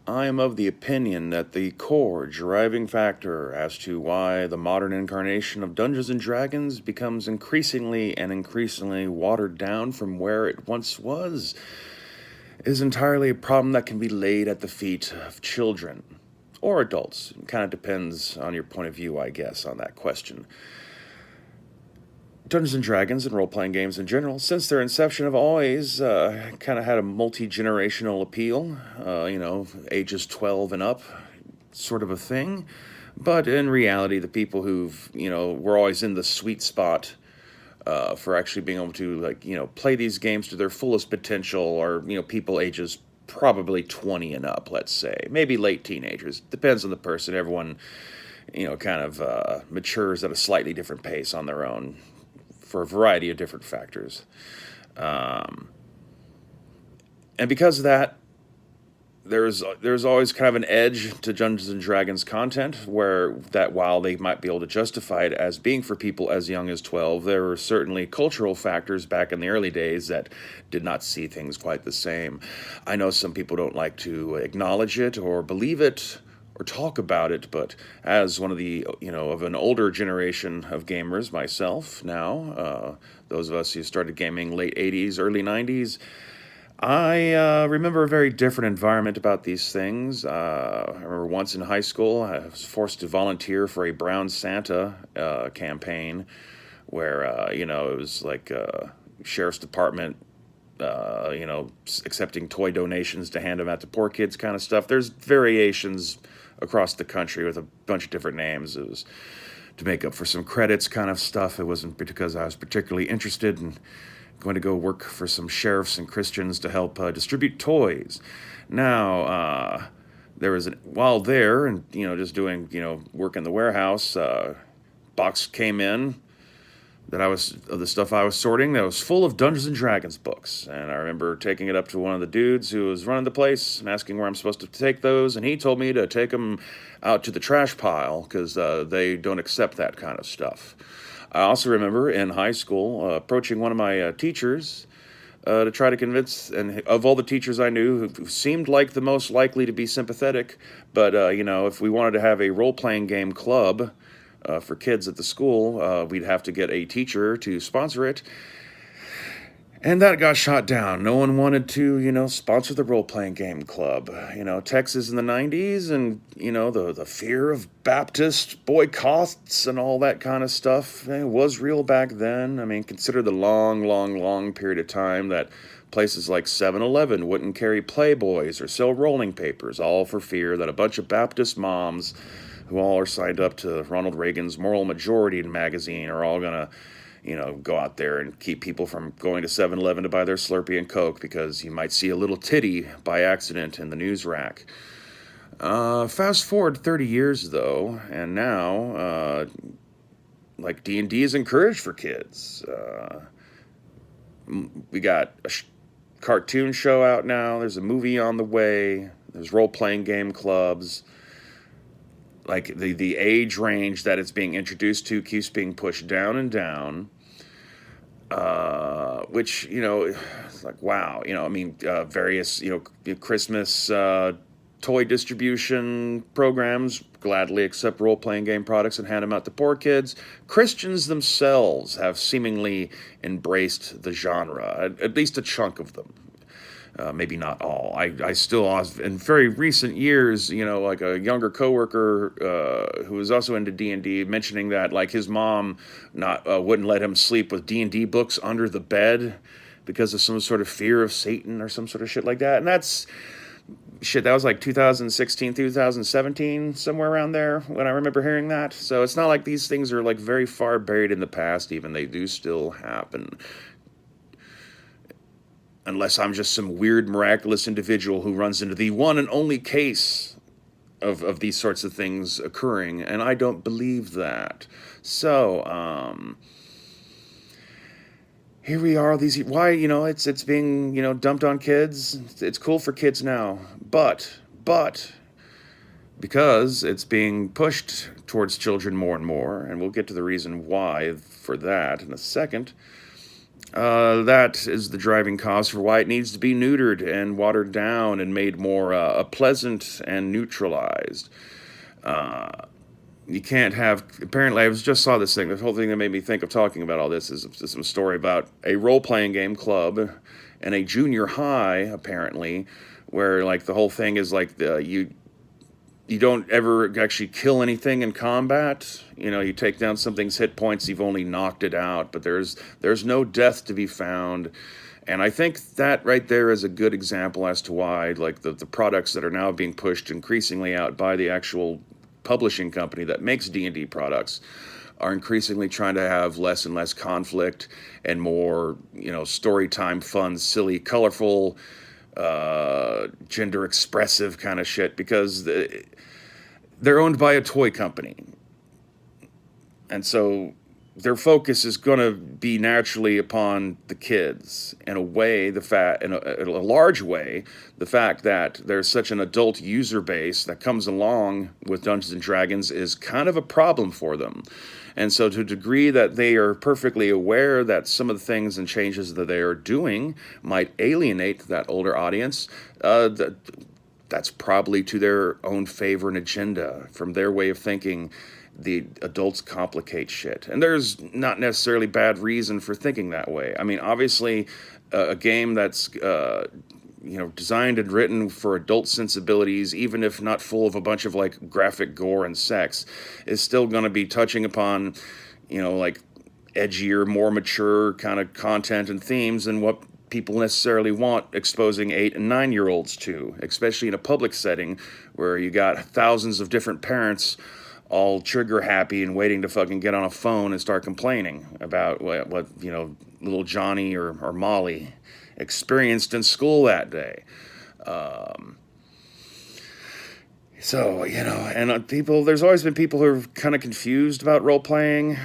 I am of the opinion that the core driving factor as to why the modern incarnation of Dungeons and Dragons becomes increasingly and increasingly watered down from where it once was is entirely a problem that can be laid at the feet of children or adults. It kind of depends on your point of view, I guess, on that question. Dungeons and Dragons and role playing games in general, since their inception, have always kind of had a multi generational appeal, ages 12 and up, sort of a thing. But in reality, the people were always in the sweet spot for actually being able to, play these games to their fullest potential are, people ages probably 20 and up, let's say. Maybe late teenagers. Depends on the person. Everyone, kind of matures at a slightly different pace on their own for a variety of different factors. Um, and because of that, there's always kind of an edge to Dungeons and Dragons content where that while they might be able to justify it as being for people as young as 12, there were certainly cultural factors back in the early days that did not see things quite the same. I know some people don't like to acknowledge it or believe it or talk about it, but as one of the, of an older generation of gamers myself now, those of us who started gaming late 80s, early 90s, I remember a very different environment about these things. I remember once in high school, I was forced to volunteer for a Brown Santa campaign where, it was like sheriff's department, accepting toy donations to hand them out to poor kids kind of stuff. There's variations across the country with a bunch of different names. It was to make up for some credits kind of stuff. It wasn't because I was particularly interested in going to go work for some sheriffs and Christians to help distribute toys. Now, there was while there and just doing work in the warehouse, box came in that I was of the stuff I was sorting that was full of Dungeons and Dragons books, and I remember taking it up to one of the dudes who was running the place and asking where I'm supposed to take those, and he told me to take them out to the trash pile because they don't accept that kind of stuff. I also remember in high school approaching one of my teachers to try to convince, and of all the teachers I knew who seemed like the most likely to be sympathetic, but if we wanted to have a role-playing game club for kids at the school, we'd have to get a teacher to sponsor it. And that got shot down. No one wanted to, sponsor the role-playing game club. Texas in the 90s and, the fear of Baptist boycotts and all that kind of stuff was real back then. I mean, consider the long, long, long period of time that places like 7-Eleven wouldn't carry Playboys or sell rolling papers, all for fear that a bunch of Baptist moms who all are signed up to Ronald Reagan's Moral Majority magazine are all going to go out there and keep people from going to 7-Eleven to buy their Slurpee and Coke because you might see a little titty by accident in the news rack. Fast forward 30 years, though, and now, D&D is encouraged for kids. We got a cartoon show out now. There's a movie on the way. There's role-playing game clubs. Like, the age range that it's being introduced to keeps being pushed down and down. Which, it's like, wow, various, Christmas toy distribution programs gladly accept role-playing game products and hand them out to poor kids. Christians themselves have seemingly embraced the genre, at least a chunk of them. Maybe not all. I still, in very recent years, like a younger coworker who was also into D&D, mentioning that like his mom wouldn't let him sleep with D&D books under the bed because of some sort of fear of Satan or some sort of shit like that. And that's shit. That was like 2016, 2017, somewhere around there when I remember hearing that. So it's not like these things are like very far buried in the past. Even they do still happen. Unless I'm just some weird, miraculous individual who runs into the one and only case of these sorts of things occurring, and I don't believe that. So, here we are. Why, it's being, dumped on kids. It's cool for kids now, but because it's being pushed towards children more and more, and we'll get to the reason why for that in a second. That is the driving cause for why it needs to be neutered and watered down and made more pleasant and neutralized. Uh, you can't have. Apparently, I just saw this thing. The whole thing that made me think of talking about all this is some story about a role playing game club and a junior high, apparently, where like the whole thing is like you don't ever actually kill anything in combat. You know, you take down something's hit points, you've only knocked it out, but there's no death to be found. And I think that right there is a good example as to why like the products that are now being pushed increasingly out by the actual publishing company that makes D&D products are increasingly trying to have less and less conflict and more, you know, story time, fun, silly, colorful, gender expressive kind of shit because they're owned by a toy company. And so their focus is going to be naturally upon the kids in a way, in a large way, the fact that there's such an adult user base that comes along with Dungeons and Dragons is kind of a problem for them. And so, to a degree that they are perfectly aware that some of the things and changes that they are doing might alienate that older audience, that's probably to their own favor and agenda. From their way of thinking, the adults complicate shit. And there's not necessarily bad reason for thinking that way. I mean, obviously, a game that's designed and written for adult sensibilities, even if not full of a bunch of like graphic gore and sex, is still going to be touching upon, like edgier, more mature kind of content and themes than what people necessarily want exposing 8 and 9-year-olds to, especially in a public setting where you got thousands of different parents all trigger happy and waiting to fucking get on a phone and start complaining about what little Johnny or Molly experienced in school that day. And people, there's always been people who are kind of confused about role playing.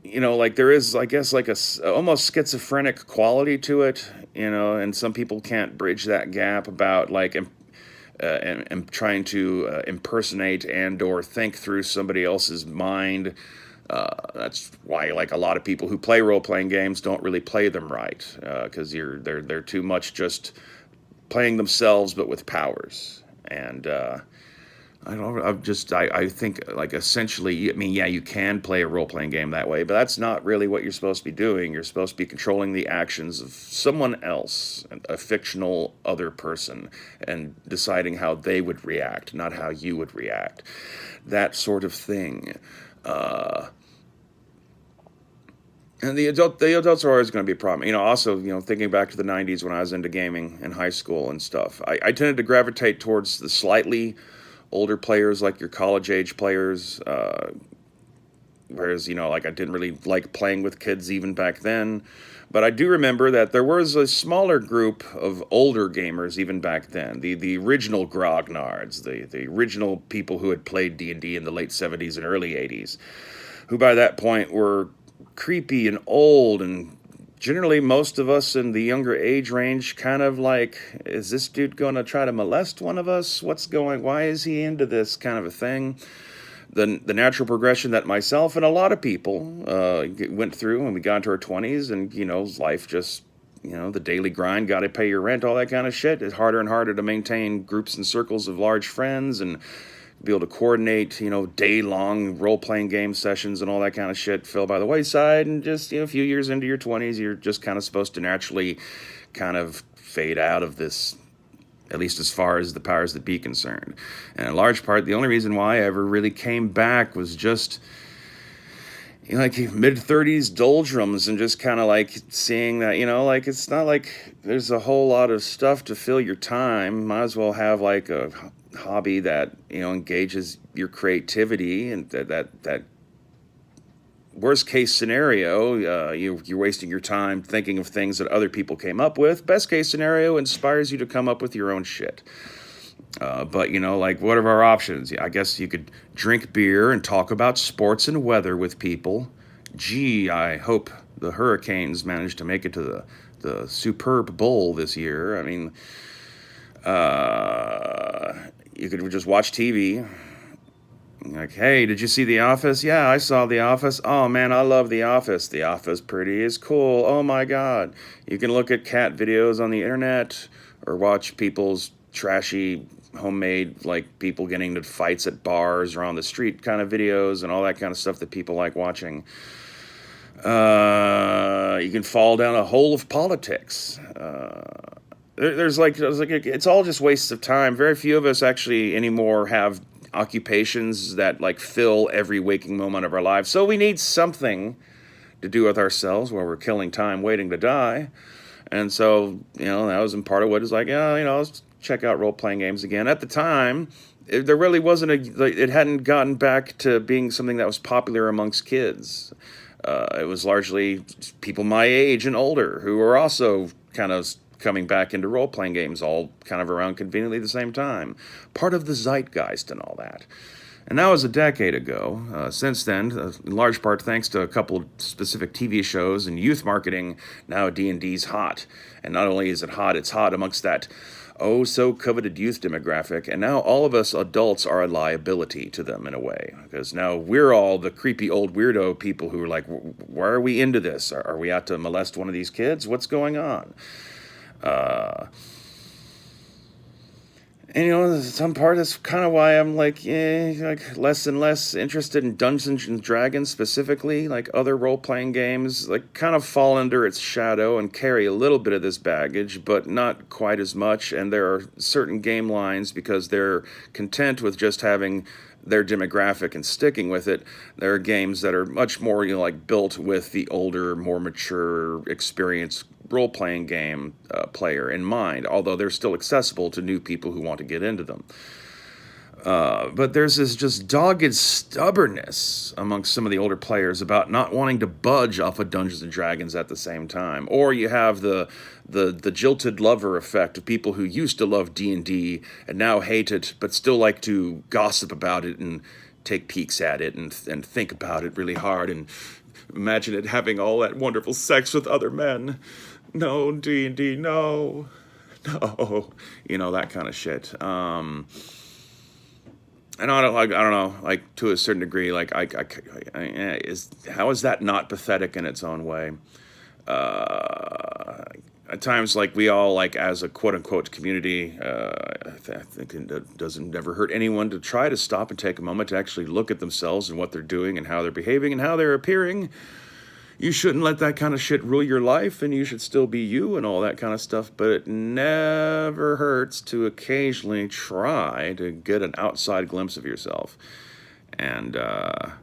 Like there is, I guess, like a almost schizophrenic quality to it, and some people can't bridge that gap about like and trying to impersonate and or think through somebody else's mind. That's why, like, a lot of people who play role-playing games don't really play them right, because they're too much just playing themselves, but with powers. And I don't know. I think, like, essentially, I mean, yeah, you can play a role-playing game that way, but that's not really what you're supposed to be doing. You're supposed to be controlling the actions of someone else, a fictional other person, and deciding how they would react, not how you would react. That sort of thing. And the adults are always going to be a problem. Also, thinking back to the 90s when I was into gaming in high school and stuff, I tended to gravitate towards the slightly older players, like your college age players, whereas, like I didn't really like playing with kids even back then. But I do remember that there was a smaller group of older gamers even back then, the original grognards, the original people who had played D&D in the late 70s and early 80s, who by that point were creepy and old, and generally most of us in the younger age range kind of like, is this dude going to try to molest one of us? Why is he into this kind of a thing? The natural progression that myself and a lot of people went through when we got into our 20s, and life just, the daily grind, got to pay your rent, all that kind of shit. It's harder and harder to maintain groups and circles of large friends and be able to coordinate, day-long role-playing game sessions and all that kind of shit fell by the wayside. And just, a few years into your 20s, you're just kind of supposed to naturally kind of fade out of this, at least as far as the powers that be concerned. And in large part, the only reason why I ever really came back was just, like mid-30s doldrums, and just kind of like seeing that, like it's not like there's a whole lot of stuff to fill your time. Might as well have like a hobby that engages your creativity, and that worst case scenario, you're wasting your time thinking of things that other people came up with. Best case scenario, inspires you to come up with your own shit. But like, what are our options? I guess you could drink beer and talk about sports and weather with people. Gee, I hope the Hurricanes managed to make it to the Superb Bowl this year. I mean, you could just watch TV, Like, hey, did you see The Office? Yeah, I saw The Office. Oh man, I love The Office. The Office pretty is cool. Oh my god. You can look at cat videos on the internet or watch people's trashy homemade, like people getting into fights at bars or on the street kind of videos and all that kind of stuff that people like watching. You can fall down a hole of politics. It's all just wastes of time. Very few of us actually anymore have occupations that like fill every waking moment of our lives. So we need something to do with ourselves while we're killing time waiting to die. And so, that was in part of what is like, yeah, let's check out role playing games again. At the time, there really wasn't it hadn't gotten back to being something that was popular amongst kids. It was largely people my age and older who were also kind of coming back into role playing games, all kind of around conveniently the same time. Part of the zeitgeist and all that. And that was a decade ago. Since then, in large part thanks to a couple of specific TV shows and youth marketing, now D&D's hot. And not only is it hot, it's hot amongst that oh so coveted youth demographic. And now all of us adults are a liability to them in a way. Because now we're all the creepy old weirdo people who are like, why are we into this? Are we out to molest one of these kids? What's going on? And some part is kind of why I'm like less and less interested in Dungeons and Dragons specifically. Like other role-playing games, like kind of fall under its shadow and carry a little bit of this baggage, but not quite as much. And there are certain game lines because they're content with just having their demographic and sticking with it. There are games that are much more like built with the older, more mature, experienced role-playing game player in mind, although they're still accessible to new people who want to get into them. But there's this just dogged stubbornness amongst some of the older players about not wanting to budge off of Dungeons and Dragons at the same time. Or you have the jilted lover effect of people who used to love D&D and now hate it, but still like to gossip about it and take peeks at it and think about it really hard and imagine it having all that wonderful sex with other men. No, D&D, no. That kind of shit. And I don't know, like to a certain degree, like how is that not pathetic in its own way? At times, like we all, like as a quote unquote community, I think it doesn't never hurt anyone to try to stop and take a moment to actually look at themselves and what they're doing and how they're behaving and how they're appearing. You shouldn't let that kind of shit rule your life, and you should still be you and all that kind of stuff, but it never hurts to occasionally try to get an outside glimpse of yourself. And, I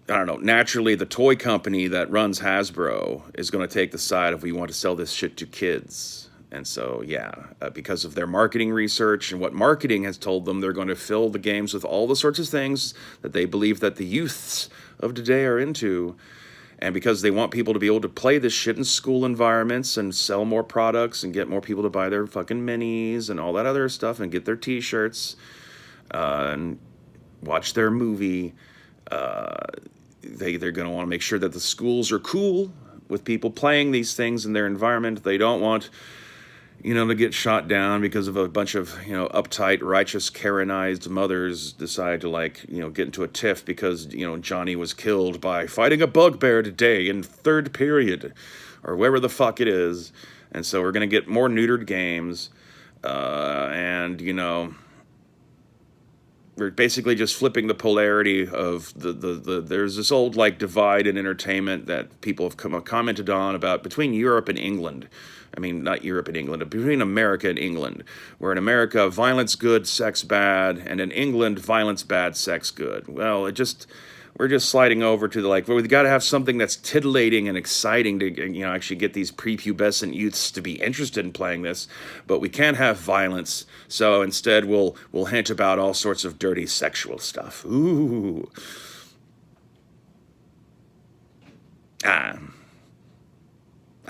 don't know, naturally the toy company that runs Hasbro is going to take the side of we want to sell this shit to kids. And so, because of their marketing research and what marketing has told them, they're going to fill the games with all the sorts of things that they believe that the youths of today are into. And because they want people to be able to play this shit in school environments and sell more products and get more people to buy their fucking minis and all that other stuff and get their t-shirts and watch their movie, they're going to want to make sure that the schools are cool with people playing these things in their environment. They don't want to get shot down because of a bunch of, uptight, righteous, Karenized mothers decide to, get into a tiff because, Johnny was killed by fighting a bugbear today in third period or wherever the fuck it is. And so we're going to get more neutered games. And, we're basically just flipping the polarity of there's this old, divide in entertainment that people have commented on about between Europe and England. I mean, not Europe and England, but between America and England, where in America, violence good, sex bad, and in England, violence bad, sex good. Well, we're just sliding over to we've got to have something that's titillating and exciting to, actually get these prepubescent youths to be interested in playing this, but we can't have violence, so instead we'll hint about all sorts of dirty sexual stuff. Ooh.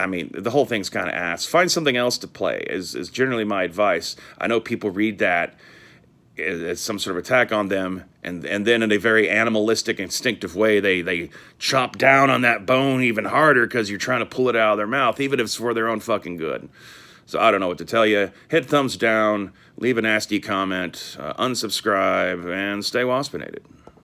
I mean, the whole thing's kind of ass. Find something else to play is generally my advice. I know people read that as some sort of attack on them, and then in a very animalistic, instinctive way, they chop down on that bone even harder because you're trying to pull it out of their mouth, even if it's for their own fucking good. So I don't know what to tell you. Hit thumbs down, leave a nasty comment, unsubscribe, and stay waspinated.